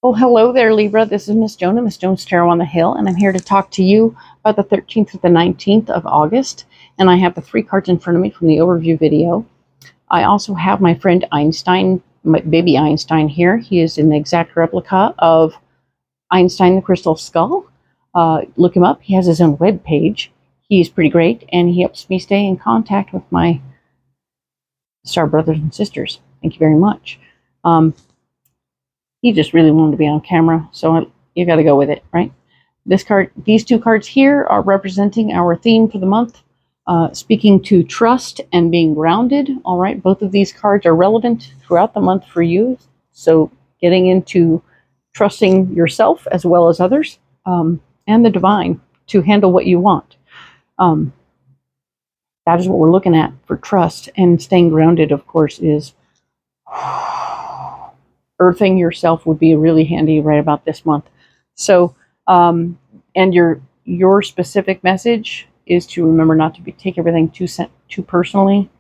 Well, hello there, Libra. This is Miss Joan, Miss Joan's Tarot on the Hill, and I'm here to talk to you about the 13th to the 19th of August. And I have the 3 cards in front of me from the overview video. I also have my friend Einstein, my baby Einstein here. He is an exact replica of Einstein the Crystal Skull. Look him up. He has his own web page. He's pretty great, and he helps me stay in contact with my star brothers and sisters. Thank you very much. He just really wanted to be on camera, so you got to go with it, right? These 2 cards here are representing our theme for the month, speaking to trust and being grounded. All right, both of these cards are relevant throughout the month for you, so getting into trusting yourself as well as others, and the divine to handle what you want. That is what we're looking at for trust, and staying grounded, of course, is earthing yourself would be really handy right about this month. So, and your specific message is to remember not to take everything too personally.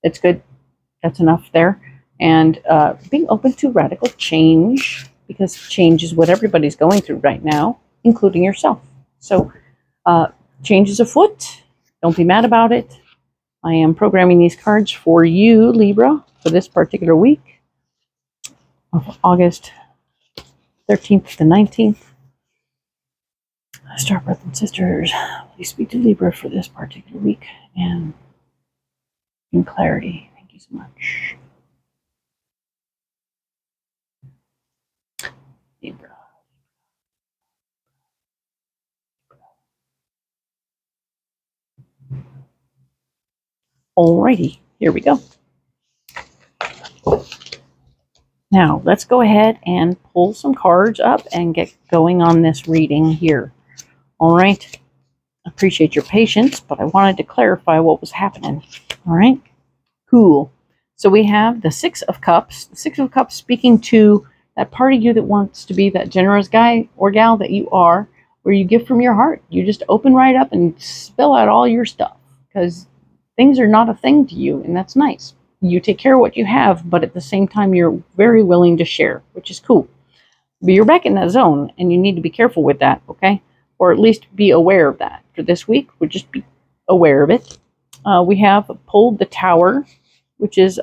It's good. That's enough there. And being open to radical change, because change is what everybody's going through right now, including yourself. So, change is afoot. Don't be mad about it. I am programming these cards for you, Libra, for this particular week of August 13th to 19th. Star brothers and sisters, please speak to Libra for this particular week and in clarity. Thank you so much. Libra. Alrighty, here we go. Now, let's go ahead and pull some cards up and get going on this reading here. All right. I appreciate your patience, but I wanted to clarify what was happening. All right. Cool. So we have the 6 of Cups. The 6 of Cups speaking to that part of you that wants to be that generous guy or gal that you are, where you give from your heart. You just open right up and spill out all your stuff, because things are not a thing to you, and that's nice. You take care of what you have, but at the same time, you're very willing to share, which is cool. But you're back in that zone, and you need to be careful with that, okay? Or at least be aware of that. For this week, we'll just be aware of it. We have pulled the Tower, which is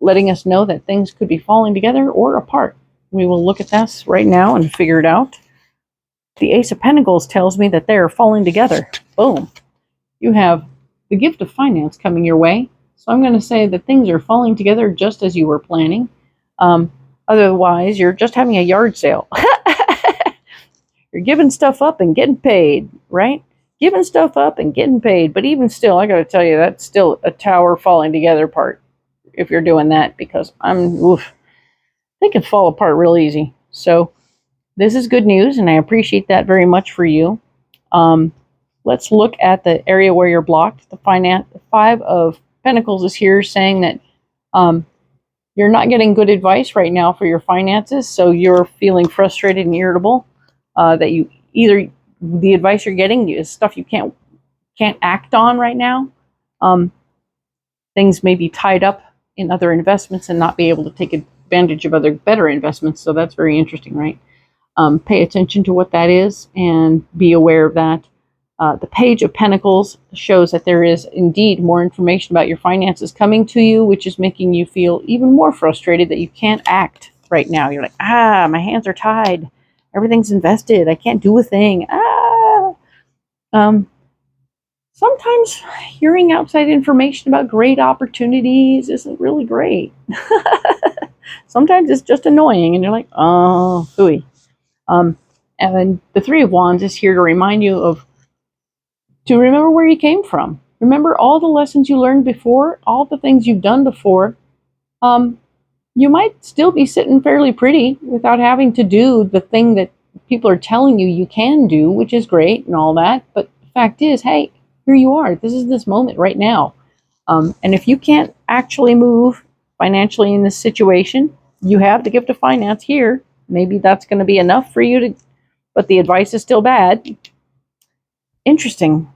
letting us know that things could be falling together or apart. We will look at this right now and figure it out. The Ace of Pentacles tells me that they are falling together. Boom. You have the gift of finance coming your way. So I'm going to say that things are falling together just as you were planning. Otherwise, you're just having a yard sale. You're giving stuff up and getting paid, right? Giving stuff up and getting paid. But even still, I got to tell you, that's still a tower falling together part if you're doing that, because they can fall apart real easy. So this is good news, and I appreciate that very much for you. Let's look at the area where you're blocked. The 5 of Pentacles is here saying that you're not getting good advice right now for your finances, so you're feeling frustrated and irritable. That you either the advice you're getting is stuff you can't act on right now. Things may be tied up in other investments and not be able to take advantage of other better investments. So that's very interesting, right? Pay attention to what that is and be aware of that. The Page of Pentacles shows that there is indeed more information about your finances coming to you, which is making you feel even more frustrated that you can't act right now. You're like, my hands are tied. Everything's invested. I can't do a thing. Sometimes hearing outside information about great opportunities isn't really great. Sometimes it's just annoying, and you're like, oh, hooey. And the 3 of Wands is here to remind you to remember where you came from. Remember all the lessons you learned before, all the things you've done before. You might still be sitting fairly pretty without having to do the thing that people are telling you can do, which is great and all that. But the fact is, hey, here you are. This is this moment right now. And if you can't actually move financially in this situation, you have the gift of finance here. Maybe that's going to be enough for you but the advice is still bad. Interesting.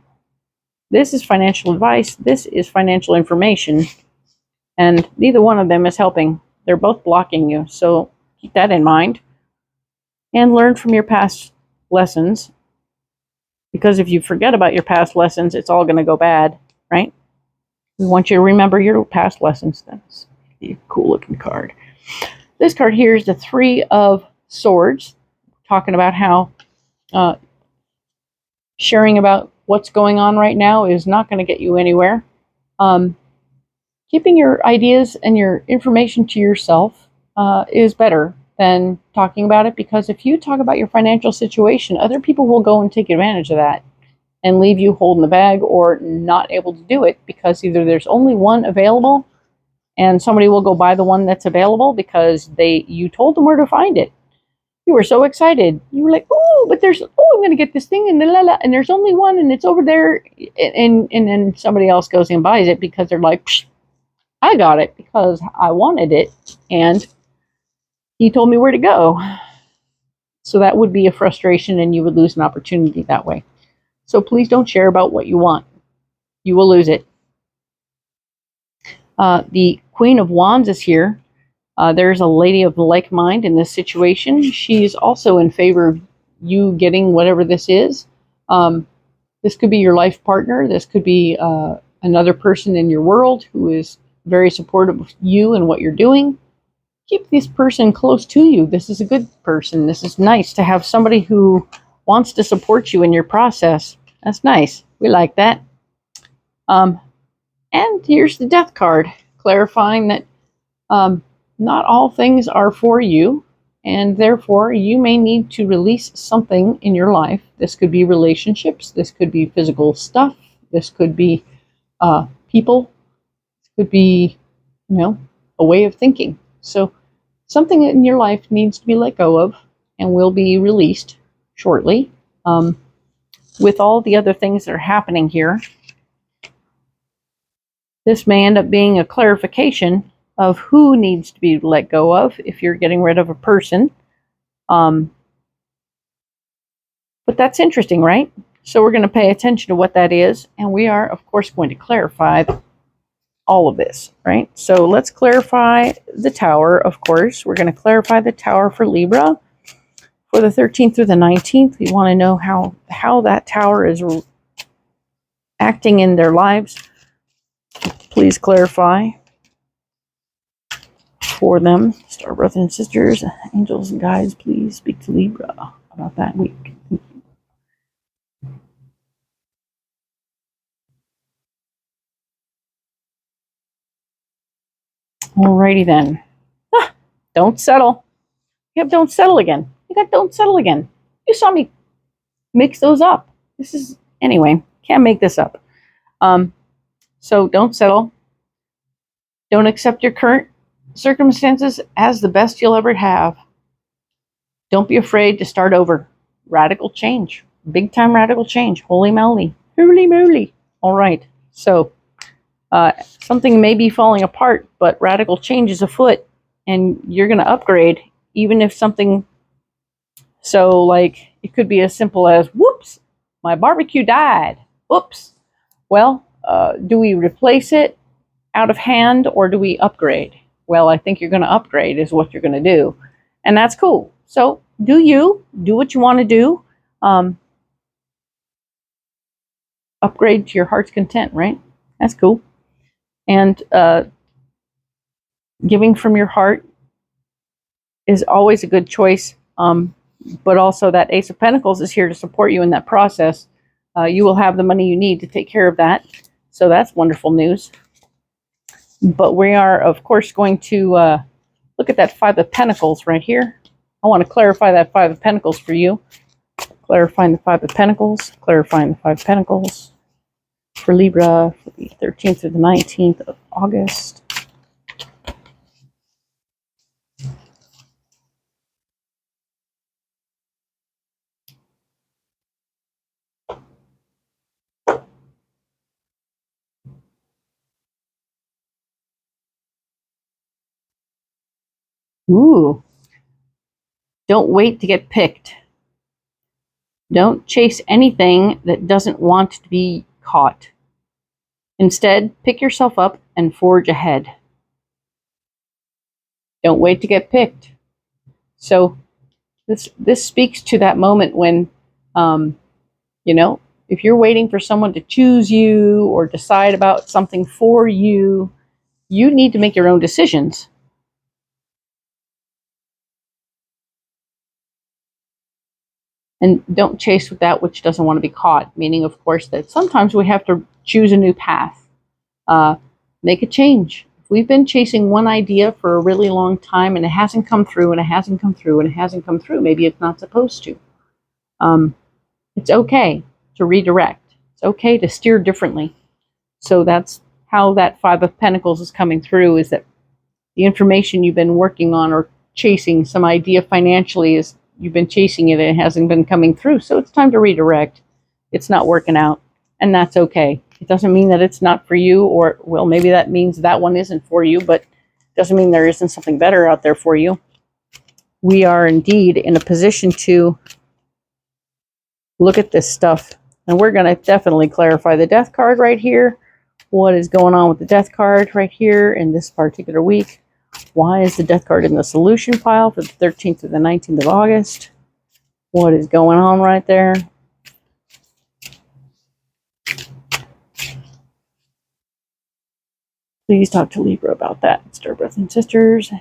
This is financial advice. This is financial information. And neither one of them is helping. They're both blocking you. So Keep that in mind. And learn from your past lessons. Because if you forget about your past lessons, it's all going to go bad, right? We want you to remember your past lessons. That's a cool looking card. This card here is the Three of Swords, talking about how sharing about what's going on right now is not going to get you anywhere. Keeping your ideas and your information to yourself is better than talking about it, because if you talk about your financial situation, other people will go and take advantage of that and leave you holding the bag or not able to do it, because either there's only one available and somebody will go buy the one that's available because you told them where to find it. You were so excited. You were like, oh, but I'm going to get this thing, and there's only one, and it's over there. And then somebody else goes and buys it because they're like, psh, I got it because I wanted it, and he told me where to go. So that would be a frustration, and you would lose an opportunity that way. So please don't share about what you want. You will lose it. The Queen of Wands is here. There's a lady of like mind in this situation. She's also in favor of you getting whatever this is. This could be your life partner. This could be another person in your world who is very supportive of you and what you're doing. Keep this person close to you. This is a good person. This is nice to have somebody who wants to support you in your process. That's nice. We like that. And here's the Death card, clarifying that not all things are for you, and therefore you may need to release something in your life. This could be relationships. This could be physical stuff. This could be people. This could be, a way of thinking. So something in your life needs to be let go of and will be released shortly. With all the other things that are happening here, this may end up being a clarification of who needs to be let go of if you're getting rid of a person. But that's interesting, right? So we're going to pay attention to what that is, and we are, of course, going to clarify all of this, right? So let's clarify the Tower, of course. We're going to clarify the Tower for Libra for the 13th through the 19th. We want to know how that Tower is acting in their lives. Please clarify for them. Star brothers and sisters, angels and guides, please speak to Libra about that week. Alrighty then. Don't settle. You have don't settle again. You got don't settle again. You saw me mix those up. Anyway, can't make this up. So don't settle. Don't accept your current circumstances as the best you'll ever have. Don't be afraid to start over. Radical change. Big time radical change. Holy moly. Holy moly. All right. So something may be falling apart, but radical change is afoot, and you're going to upgrade, even if something, so like it could be as simple as, whoops, my barbecue died. Whoops. Well, do we replace it out of hand, or do we upgrade? Well, I think you're going to upgrade is what you're going to do, and that's cool. So do what you want to do. Upgrade to your heart's content, right? That's cool. And giving from your heart is always a good choice. But also that Ace of Pentacles is here to support you in that process. You will have the money you need to take care of that. So that's wonderful news. But we are, of course, going to look at that Five of Pentacles right here. I want to clarify that Five of Pentacles for you. Clarifying the Five of Pentacles. Clarifying the Five of Pentacles for Libra for the 13th through the 19th of August. Ooh. Don't wait to get picked. Don't chase anything that doesn't want to be caught. Instead, pick yourself up and forge ahead. Don't wait to get picked. So this speaks to that moment when, you know, if you're waiting for someone to choose you or decide about something for you, you need to make your own decisions. And don't chase with that which doesn't want to be caught, meaning, of course, that sometimes we have to choose a new path, make a change. If we've been chasing one idea for a really long time and it hasn't come through, and it hasn't come through, and it hasn't come through, maybe it's not supposed to. It's okay to redirect. It's okay to steer differently. So that's how that Five of Pentacles is coming through, is that the information you've been working on or chasing, some idea financially, is you've been chasing it and it hasn't been coming through. So it's time to redirect. It's not working out, and that's okay. It doesn't mean that it's not for you, or, well, maybe that means that one isn't for you, but it doesn't mean there isn't something better out there for you. We are indeed in a position to look at this stuff, and we're going to definitely clarify the Death card right here. What is going on with the Death card right here in this particular week? Why is the Death card in the solution pile for the 13th to the 19th of August? What is going on right there? Please talk to Libra about that. Star brothers and sisters,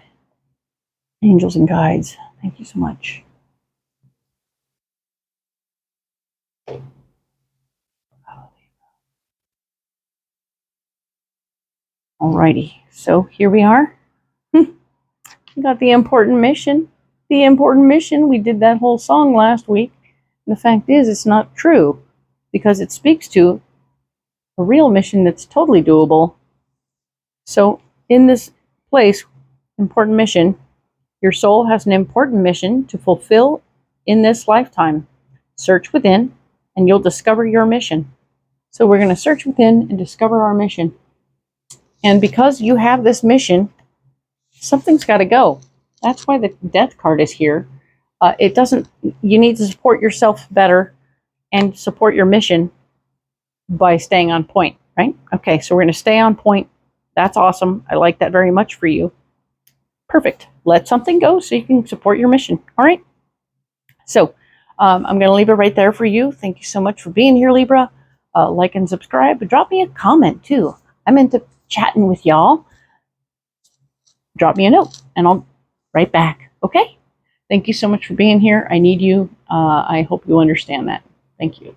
angels and guides. Thank you so much. Alrighty, so here we are. We got the important mission. The important mission. We did that whole song last week. And the fact is, it's not true, because it speaks to a real mission that's totally doable. So in this place, important mission, your soul has an important mission to fulfill in this lifetime. Search within, and you'll discover your mission. So we're going to search within and discover our mission. And because you have this mission, something's got to go. That's why the Death card is here. You need to support yourself better and support your mission by staying on point, right? Okay, so we're going to stay on point. That's awesome. I like that very much for you. Perfect. Let something go so you can support your mission. All right. So I'm going to leave it right there for you. Thank you so much for being here, Libra. Like and subscribe. Drop me a comment too. I'm into chatting with y'all. Drop me a note and I'll write back. Okay. Thank you so much for being here. I need you. I hope you understand that. Thank you.